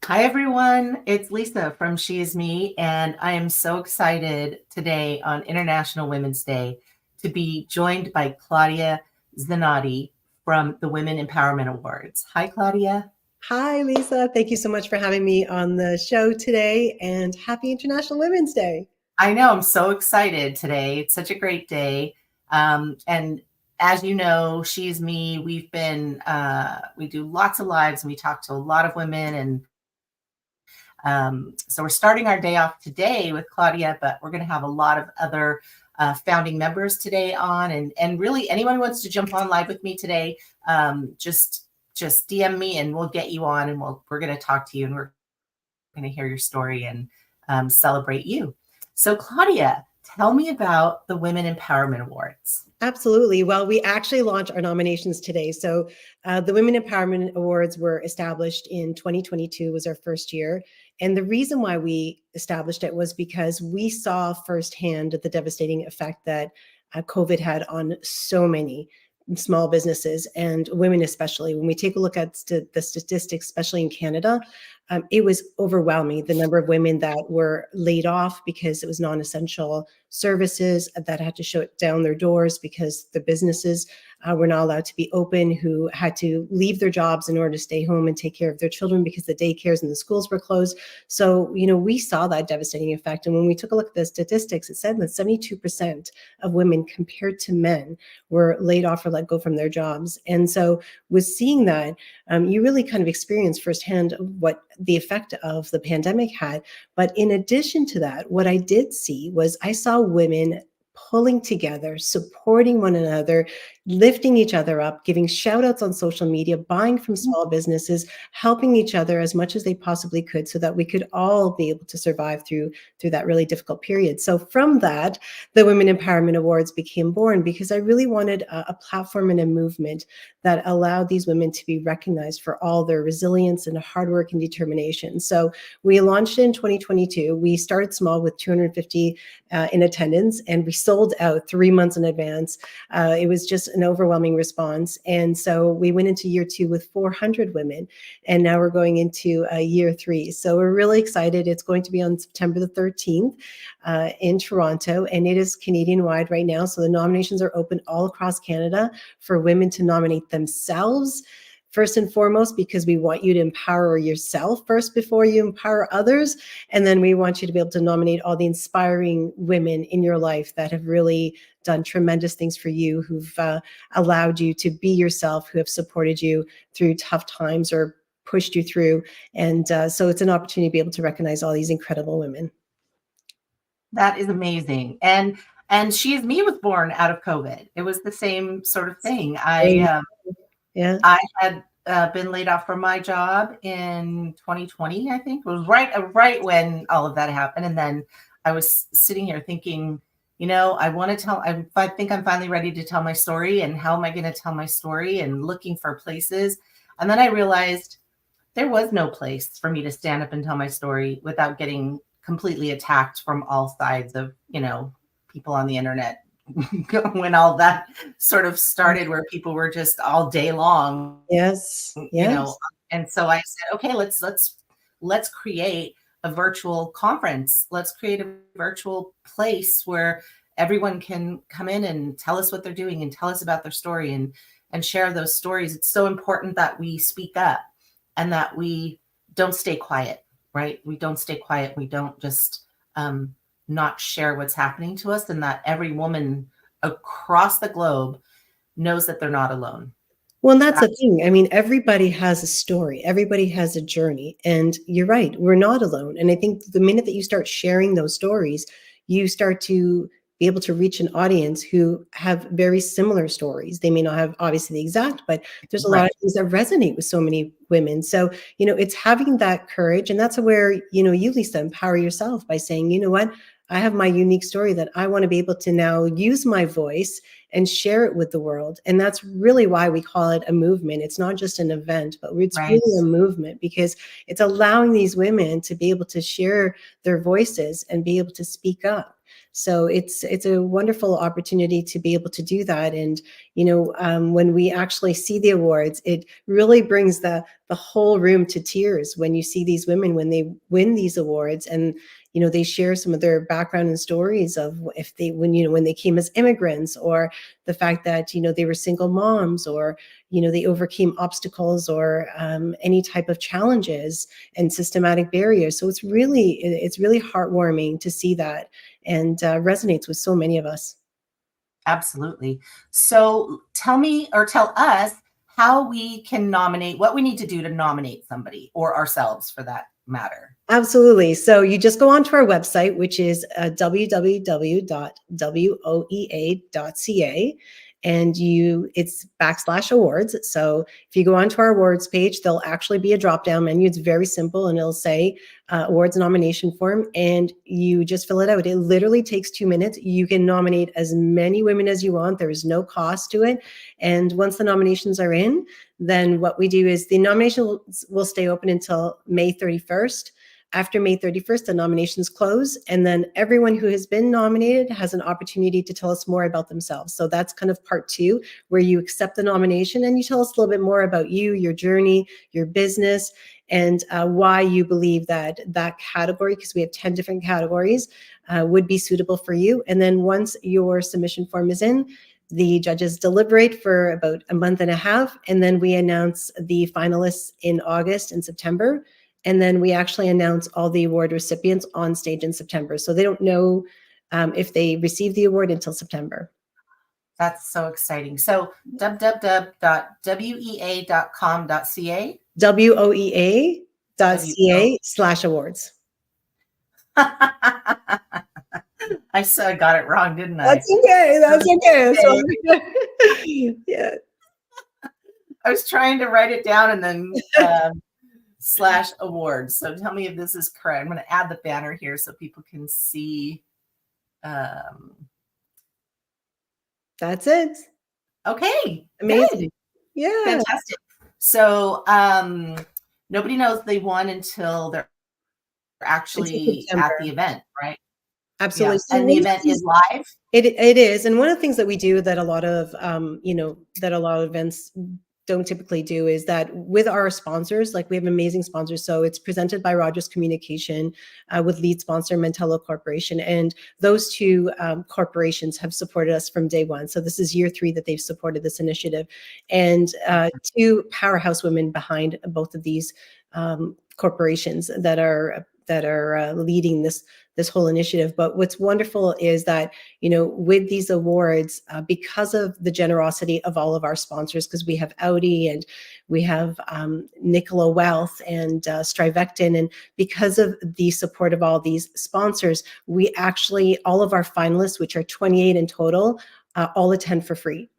Hi, everyone. It's Lisa from She Is Me, and I am so excited today on International Women's Day to be joined by Klaudia Zinaty from the Women Empowerment Awards. Hi, Klaudia. Hi, Lisa. Thank you so much for having me on the show today, and happy International Women's Day. I know, I'm so excited today. It's such a great day. And as you know, She Is Me, we do lots of lives and we talk to a lot of women, and so we're starting our day off today with Klaudia, but we're going to have a lot of other founding members today on, and really anyone who wants to jump on live with me today, just DM me and we'll get you on, and we're going to talk to you, and we're going to hear your story and celebrate you. So Klaudia, tell me about the Women Empowerment Awards. Absolutely. Well, we actually launched our nominations today. So the Women Empowerment Awards were established in 2022, was our first year. And the reason why we established it was because we saw firsthand the devastating effect that COVID had on so many small businesses and women, especially. When we take a look at the statistics, especially in Canada, it was overwhelming, the number of women that were laid off because it was non-essential services, that had to shut down their doors because the businesses were not allowed to be open, who had to leave their jobs in order to stay home and take care of their children because the daycares and the schools were closed. So, we saw that devastating effect. And when we took a look at the statistics, it said that 72% of women compared to men were laid off or let go from their jobs. And so with seeing that, you really kind of experienced firsthand what the effect of the pandemic had. But in addition to that, what I did see was I saw women pulling together, supporting one another, lifting each other up, giving shout outs on social media, buying from small businesses, helping each other as much as they possibly could so that we could all be able to survive through that really difficult period. So from that, the Women Empowerment Awards became born, because I really wanted a platform and a movement that allowed these women to be recognized for all their resilience and hard work and determination. So we launched in 2022. We started small with 250 in attendance, and we sold out 3 months in advance. It was just an overwhelming response. And so we went into year 2 with 400 women, and now we're going into year 3. So we're really excited. It's going to be on September the 13th in Toronto, and it is Canadian-wide right now. So the nominations are open all across Canada for women to nominate themselves, first and foremost, because we want you to empower yourself first before you empower others. And then we want you to be able to nominate all the inspiring women in your life that have really done tremendous things for you, who've allowed you to be yourself, who have supported you through tough times or pushed you through. And so it's an opportunity to be able to recognize all these incredible women. That is amazing. And She Is Me was born out of COVID. It was the same sort of thing. Yeah. I had been laid off from my job in 2020, I think. It was right when all of that happened. And then I was sitting here thinking, I think I'm finally ready to tell my story. And how am I going to tell my story? And looking for places. And then I realized there was no place for me to stand up and tell my story without getting completely attacked from all sides of, people on the internet. When all that sort of started, where people were just all day long, Yes. And so I said, okay, let's create a virtual conference. Let's create a virtual place where everyone can come in and tell us what they're doing and tell us about their story and share those stories. It's so important that we speak up and that we don't stay quiet, right? We don't stay quiet. We don't just not share what's happening to us, and that every woman across the globe knows that they're not alone. Well, and that's the thing. I mean, everybody has a story. Everybody has a journey. And you're right, we're not alone. And I think the minute that you start sharing those stories, you start to be able to reach an audience who have very similar stories. They may not have obviously the exact, but there's a lot of things that resonate with so many women. So, it's having that courage. And that's where, you, Lisa, empower yourself by saying, you know what, I have my unique story that I want to be able to now use my voice and share it with the world. And that's really why we call it a movement. It's not just an event, but it's really a movement, because it's allowing these women to be able to share their voices and be able to speak up. So it's a wonderful opportunity to be able to do that. And when we actually see the awards, it really brings the whole room to tears when you see these women when they win these awards, and they share some of their background and stories of if they when they came as immigrants, or the fact that they were single moms, or they overcame obstacles, or any type of challenges and systematic barriers. So it's really heartwarming to see that, and resonates with so many of us. Absolutely. So tell me, or tell us, how we can nominate, what we need to do to nominate somebody, or ourselves for that matter. Absolutely. So you just go onto our website, which is www.woea.ca, and it's /awards. So if you go onto our awards page, there'll actually be a drop-down menu. It's very simple, and it'll say awards nomination form, and you just fill it out. It literally takes 2 minutes. You can nominate as many women as you want. There is no cost to it. And once the nominations are in, then what we do is the nomination will stay open until May 31st. After May 31st, the nominations close, and then everyone who has been nominated has an opportunity to tell us more about themselves. So that's kind of part 2, where you accept the nomination and you tell us a little bit more about you, your journey, your business, and why you believe that category, because we have 10 different categories, would be suitable for you. And then once your submission form is in, the judges deliberate for about a month and a half, and then we announce the finalists in August and September. And then we actually announce all the award recipients on stage in September. So they don't know if they receive the award until September. That's so exciting. So www.weea.com.ca. WOEA.ca/awards. I got it wrong, didn't I? That's okay. That's okay. So, yeah. I was trying to write it down and then /awards. So tell me if this is correct. I'm going to add the banner here so people can see. That's it. Okay. Amazing. Good. Yeah. Fantastic. So nobody knows they won until they're actually at the event, right? Absolutely. Yeah. And the event is live? It is. And one of the things that we do that a lot of events don't typically do is that with our sponsors, like we have amazing sponsors. So it's presented by Rogers Communication with lead sponsor Mentello Corporation. And those two corporations have supported us from day one. So this is year 3 that they've supported this initiative. And 2 powerhouse women behind both of these corporations that are leading this whole initiative. But what's wonderful is that, with these awards, because of the generosity of all of our sponsors, because we have Audi and we have Nicola Wealth and Strivectin, and because of the support of all these sponsors, we actually, all of our finalists, which are 28 in total, all attend for free.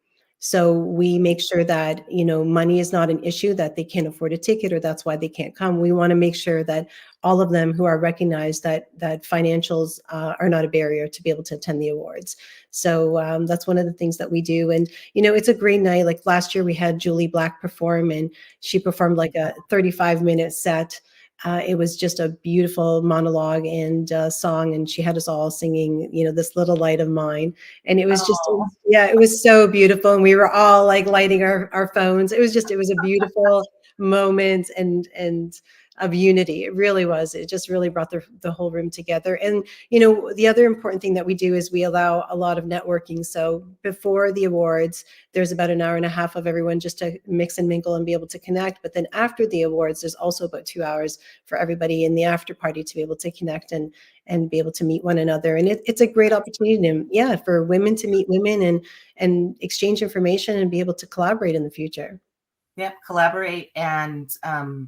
So we make sure that, money is not an issue, that they can't afford a ticket or that's why they can't come. We want to make sure that all of them who are recognized, that financials are not a barrier to be able to attend the awards. So that's one of the things that we do. And, it's a great night. Like last year we had Julie Black perform, and she performed like a 35-minute set. It was just a beautiful monologue and song, and she had us all singing, This Little Light of Mine. And it was it was so beautiful. And we were all like lighting our phones. It was a beautiful moment and of unity. It really was. It just really brought the whole room together. And, the other important thing that we do is we allow a lot of networking. So before the awards, there's about an hour and a half of everyone just to mix and mingle and be able to connect. But then after the awards, there's also about 2 hours for everybody in the after party to be able to connect and be able to meet one another. And it's a great opportunity for women to meet women and exchange information and be able to collaborate in the future. Yep. Collaborate and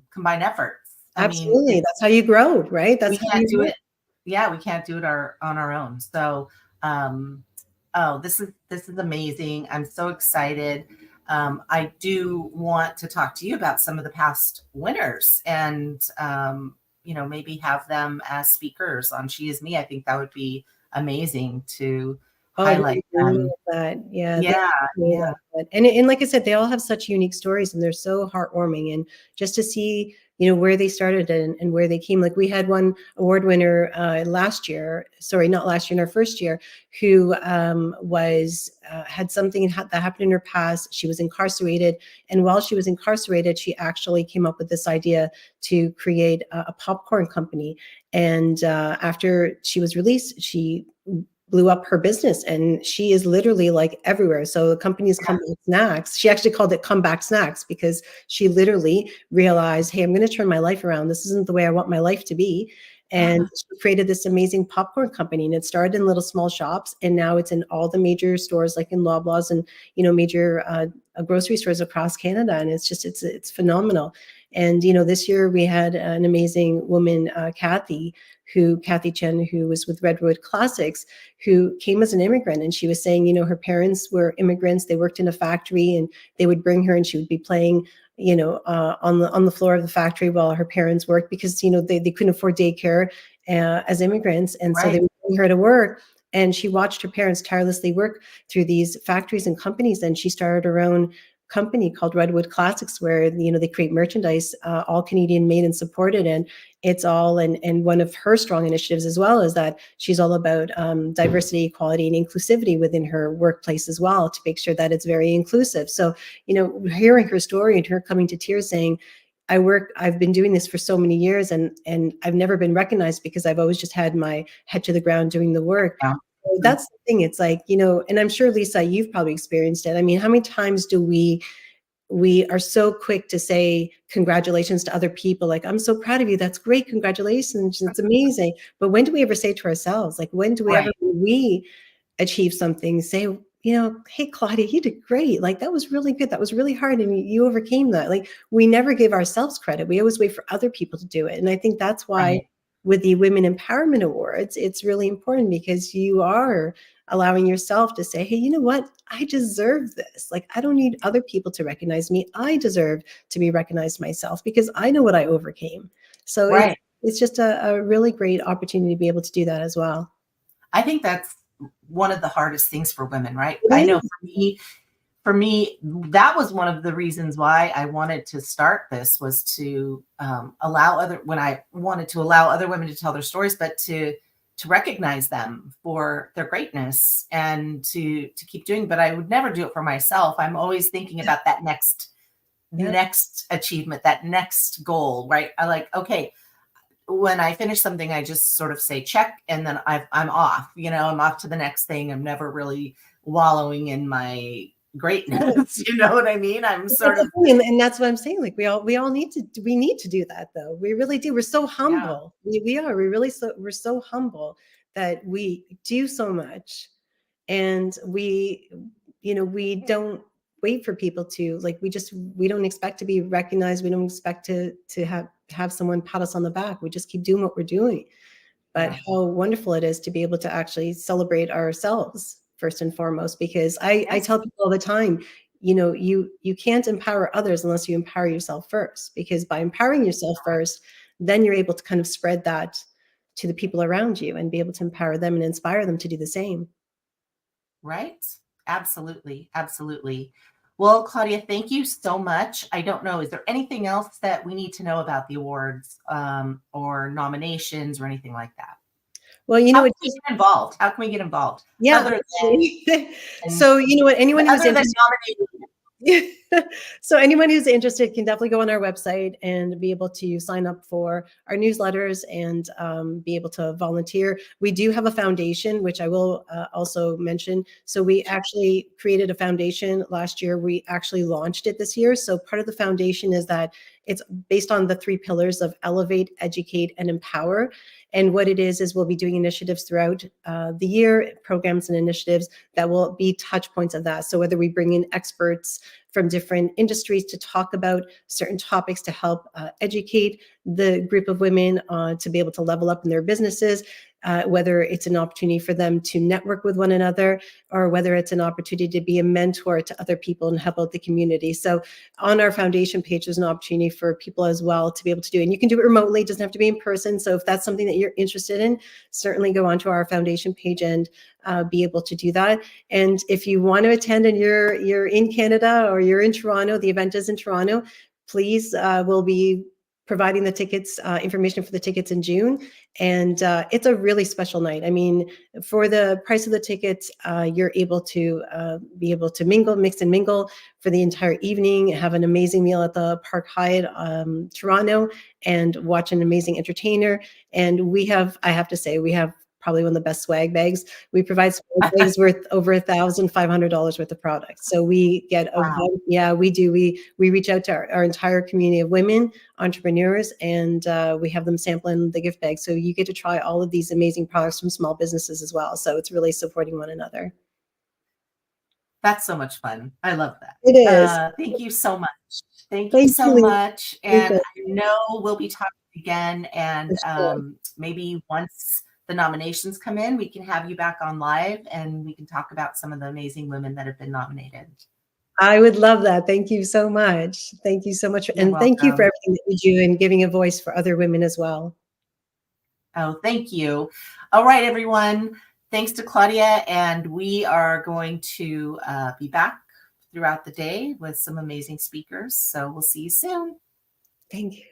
combine efforts. Absolutely. That's how you grow, right? We can't do it. Yeah, we can't do it on our own. So, this is amazing. I'm so excited. I do want to talk to you about some of the past winners and, maybe have them as speakers on She Is Me. I think that would be amazing to Oh, I didn't highlight even them. know that. Yeah, they Yeah, really yeah, like that. And like I said, they all have such unique stories and they're so heartwarming. And just to see, where they started and where they came. Like we had one award winner last year, sorry, not last year, in our first year, who was had something that happened in her past. She was incarcerated. And while she was incarcerated, she actually came up with this idea to create a popcorn company. And after she was released, she blew up her business and she is literally like everywhere. So the company's yeah. Comeback Snacks. She actually called it Comeback Snacks because she literally realized, hey, I'm going to turn my life around. This isn't the way I want my life to be. And she created this amazing popcorn company, and it started in little small shops, and now it's in all the major stores, like in Loblaws and major grocery stores across Canada. And it's phenomenal. And this year we had an amazing woman, Kathy Chen, who was with Redwood Classics, who came as an immigrant. And she was saying, her parents were immigrants. They worked in a factory, and they would bring her, and she would be playing on the floor of the factory while her parents worked, because they couldn't afford daycare as immigrants, and so they Right. would bring her to work. And she watched her parents tirelessly work through these factories and companies, and she started her own company called Redwood Classics, where they create merchandise, all Canadian made and supported. And it's all, and one of her strong initiatives as well is that she's all about diversity, equality, and inclusivity within her workplace as well, to make sure that it's very inclusive. So hearing her story and her coming to tears saying, I've been doing this for so many years, and I've never been recognized because I've always just had my head to the ground doing the work. Yeah. So that's the thing. It's like, and I'm sure, Lisa, you've probably experienced it. I mean, how many times do we are so quick to say congratulations to other people, like, I'm so proud of you, that's great, congratulations, it's amazing. But when do we ever say to ourselves, like, when do we ever, Right. when we achieve something, say, hey, Claudia, you did great, like, that was really good, that was really hard, and you overcame that. Like, we never give ourselves credit, we always wait for other people to do it. And I think that's why Right. with the Women Empowerment Awards, it's really important, because you are allowing yourself to say, hey, you know what? I deserve this. Like, I don't need other people to recognize me. I deserve to be recognized myself, because I know what I overcame. So Right. it's just a really great opportunity to be able to do that as well. I think that's one of the hardest things for women, right? It I know is. for me, that was one of the reasons why I wanted to start this, was to when I wanted to allow other women to tell their stories, but to recognize them for their greatness and to keep doing. But I would never do it for myself. I'm always thinking about that Yeah. next achievement, that next goal, right? I like, okay, when I finish something, I just sort of say check, and then I'm off. I'm off to the next thing. I'm never really wallowing in my greatness. You know what I mean? I'm sort That's the of, thing, and that's what I'm saying. Like, we all need to do that, though. We really do. We're so yeah, humble. We are. We're so humble that we do so much, and we don't wait for people to, like, we don't expect to be recognized. We don't expect to have someone pat us on the back. We just keep doing what we're doing. But yeah, how wonderful it is to be able to actually celebrate ourselves first and foremost, because I yes, tell people all the time, you can't empower others unless you empower yourself first, because by empowering yourself first, then you're able to kind of spread that to the people around you and be able to empower them and inspire them to do the same. right. Absolutely, absolutely. Well, Claudia, thank you so much. I don't know, is there anything else that we need to know about the awards, or nominations or anything like that? Well, How can it we just, get involved? How can we get involved yeah, other absolutely. than So, anyone who's other than interested, nominating? so anyone who's interested can definitely go on our website and be able to sign up for our newsletters and be able to volunteer. We do have a foundation, which I will also mention. So we actually created a foundation last year. We actually launched it this year. So part of the foundation is that it's based on the 3 pillars of elevate, educate, and empower. And what it is we'll be doing initiatives throughout the year, programs and initiatives that will be touch points of that. So whether we bring in experts from different industries to talk about certain topics to help educate the group of women to be able to level up in their businesses. whether it's an opportunity for them to network with one another, or whether it's an opportunity to be a mentor to other people and help out the community. So on our foundation page, there's an opportunity for people as well to be able to do it. And you can do it remotely, it doesn't have to be in person. So if that's something that you're interested in, certainly go onto our foundation page and be able to do that. And if you want to attend and you're in Canada or you're in Toronto, the event is in Toronto, please, we'll be providing the tickets, information for the tickets in June. And it's a really special night. I mean, for the price of the tickets, you're able to mingle, mix and mingle for the entire evening, have an amazing meal at the Park Hyatt, Toronto, and watch an amazing entertainer. And I have to say, we have probably one of the best swag bags. We provide swag bags worth over $1,500 worth of products. So we get we do. We reach out to our entire community of women entrepreneurs, and we have them sampling the gift bag. So you get to try all of these amazing products from small businesses as well. So it's really supporting one another. That's so much fun. I love that. It is. Thank you so much. Thank you so much. And I know we'll be talking again, and maybe once the nominations come in, we can have you back on live and we can talk about some of the amazing women that have been nominated. I would love that. Thank you so much. Thank you so much. And thank you for everything that you do and giving a voice for other women as well. Oh, thank you. All right, everyone. Thanks to Klaudia. And we are going to be back throughout the day with some amazing speakers. So we'll see you soon. Thank you.